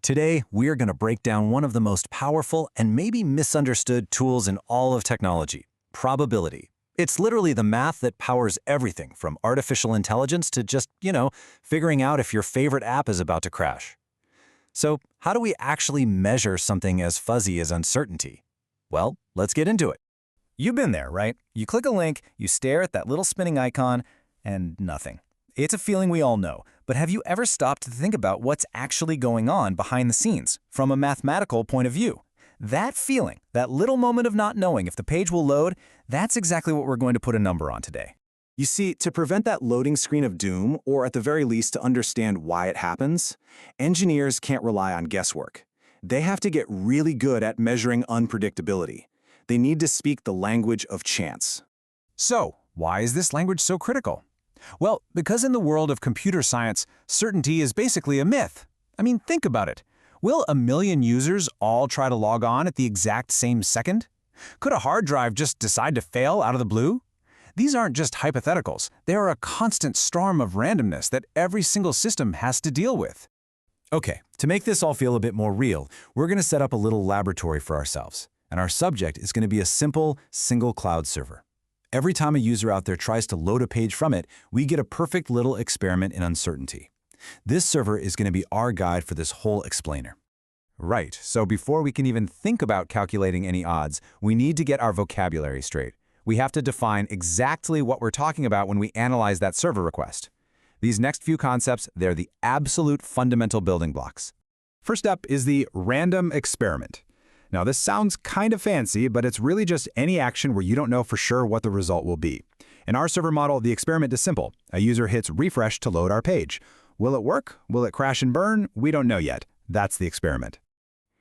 Today, we're going to break down one of the most powerful and maybe misunderstood tools in all of technology, probability. It's literally the math that powers everything from artificial intelligence to just, figuring out if your favorite app is about to crash. So, how do we actually measure something as fuzzy as uncertainty? Well, let's get into it. You've been there, right? You click a link, you stare at that little spinning icon, and nothing. It's a feeling we all know, but have you ever stopped to think about what's actually going on behind the scenes, from a mathematical point of view? That feeling, that little moment of not knowing if the page will load, that's exactly what we're going to put a number on today. You see, to prevent that loading screen of doom, or at the very least to understand why it happens, engineers can't rely on guesswork. They have to get really good at measuring unpredictability. They need to speak the language of chance. So, why is this language so critical? Well, because in the world of computer science, certainty is basically a myth. I mean, think about it. Will a million users all try to log on at the exact same second? Could a hard drive just decide to fail out of the blue? These aren't just hypotheticals. They are a constant storm of randomness that every single system has to deal with. Okay, to make this all feel a bit more real, we're going to set up a little laboratory for ourselves. And our subject is going to be a simple, single cloud server. Every time a user out there tries to load a page from it, we get a perfect little experiment in uncertainty. This server is going to be our guide for this whole explainer. Right, so before we can even think about calculating any odds, we need to get our vocabulary straight. We have to define exactly what we're talking about when we analyze that server request. These next few concepts, they're the absolute fundamental building blocks. First up is the random experiment. Now, this sounds kind of fancy, but it's really just any action where you don't know for sure what the result will be. In our server model, the experiment is simple. A user hits refresh to load our page. Will it work? Will it crash and burn? We don't know yet. That's the experiment.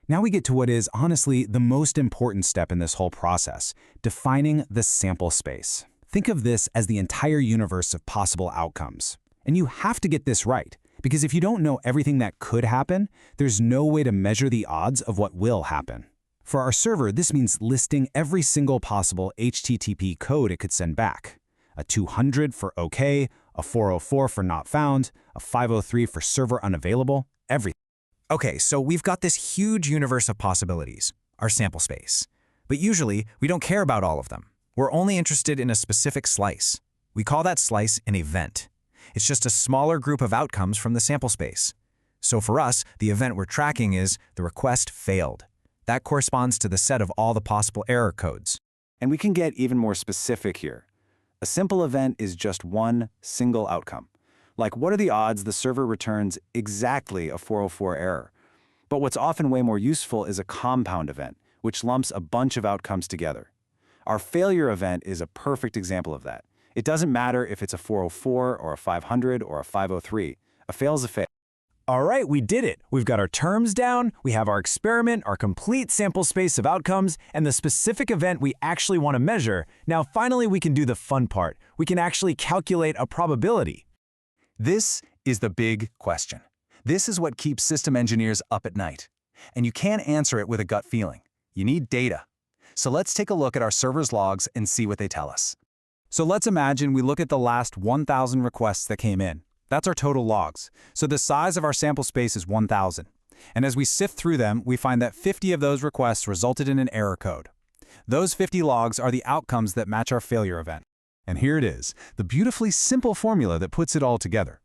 Now we get to what is, honestly, the most important step in this whole process, defining the sample space. Think of this as the entire universe of possible outcomes. And you have to get this right, because if you don't know everything that could happen, there's no way to measure the odds of what will happen. For our server, this means listing every single possible HTTP code it could send back. A 200 for OK, a 404 for not found, a 503 for server unavailable, everything. Okay, so we've got this huge universe of possibilities, our sample space. But usually, we don't care about all of them. We're only interested in a specific slice. We call that slice an event. It's just a smaller group of outcomes from the sample space. So for us, the event we're tracking is the request failed. That corresponds to the set of all the possible error codes. And we can get even more specific here. A simple event is just one single outcome. Like, what are the odds the server returns exactly a 404 error? But what's often way more useful is a compound event, which lumps a bunch of outcomes together. Our failure event is a perfect example of that. It doesn't matter if it's a 404 or a 500 or a 503. A fail is a fail. All right, we did it. We've got our terms down, we have our experiment, our complete sample space of outcomes, and the specific event we actually want to measure. Now, finally, we can do the fun part. We can actually calculate a probability. This is the big question. This is what keeps system engineers up at night. And you can't answer it with a gut feeling. You need data. So let's take a look at our server's logs and see what they tell us. So let's imagine we look at the last 1,000 requests that came in. That's our total logs. So the size of our sample space is 1,000. And as we sift through them, we find that 50 of those requests resulted in an error code. Those 50 logs are the outcomes that match our failure event. And here it is, the beautifully simple formula that puts it all together.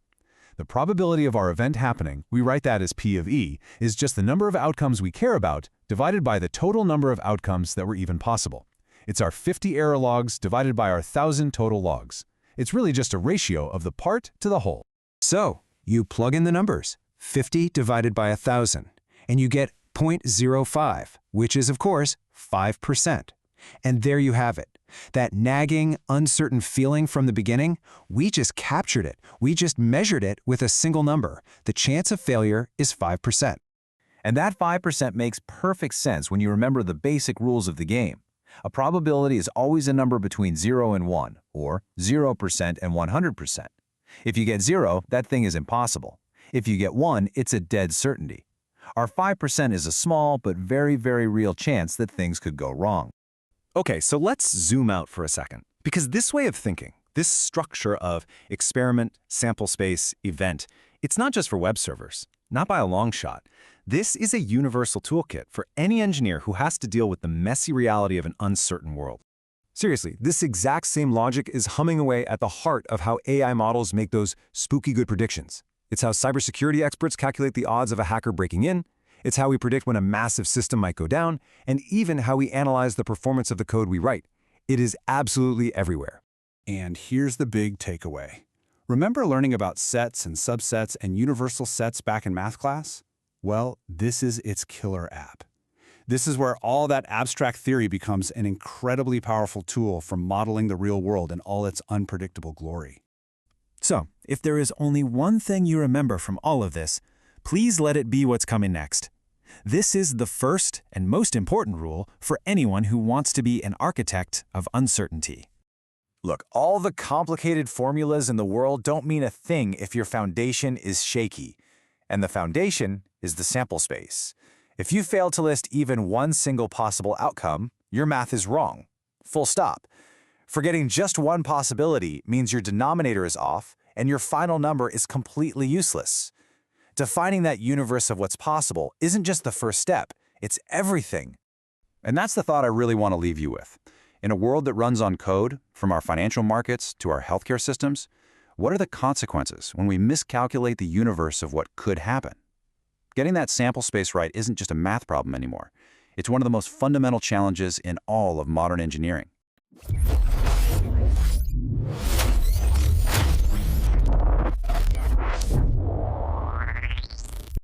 The probability of our event happening, we write that as P of E, is just the number of outcomes we care about divided by the total number of outcomes that were even possible. It's our 50 error logs divided by our 1,000 total logs. It's really just a ratio of the part to the whole. So, you plug in the numbers, 50 divided by 1,000, and you get 0.05, which is, of course, 5%. And there you have it. That nagging, uncertain feeling from the beginning, we just captured it. We just measured it with a single number. The chance of failure is 5%. And that 5% makes perfect sense when you remember the basic rules of the game. A probability is always a number between 0 and 1, or 0% and 100%. If you get 0, that thing is impossible. If you get 1, it's a dead certainty. Our 5% is a small but very, very real chance that things could go wrong. Okay, so let's zoom out for a second, because this way of thinking, this structure of experiment, sample space, event, it's not just for web servers, not by a long shot. This is a universal toolkit for any engineer who has to deal with the messy reality of an uncertain world. Seriously, this exact same logic is humming away at the heart of how AI models make those spooky good predictions. It's how cybersecurity experts calculate the odds of a hacker breaking in. It's how we predict when a massive system might go down, and even how we analyze the performance of the code we write. It is absolutely everywhere. And here's the big takeaway. Remember learning about sets and subsets and universal sets back in math class? Well, this is its killer app. This is where all that abstract theory becomes an incredibly powerful tool for modeling the real world in all its unpredictable glory. So, if there is only one thing you remember from all of this, please let it be what's coming next. This is the first and most important rule for anyone who wants to be an architect of uncertainty. Look, all the complicated formulas in the world don't mean a thing if your foundation is shaky. And the foundation is the sample space. If you fail to list even one single possible outcome, your math is wrong. Full stop. Forgetting just one possibility means your denominator is off and your final number is completely useless. Defining that universe of what's possible isn't just the first step, it's everything. And that's the thought I really want to leave you with. In a world that runs on code, from our financial markets to our healthcare systems, what are the consequences when we miscalculate the universe of what could happen? Getting that sample space right isn't just a math problem anymore. It's one of the most fundamental challenges in all of modern engineering.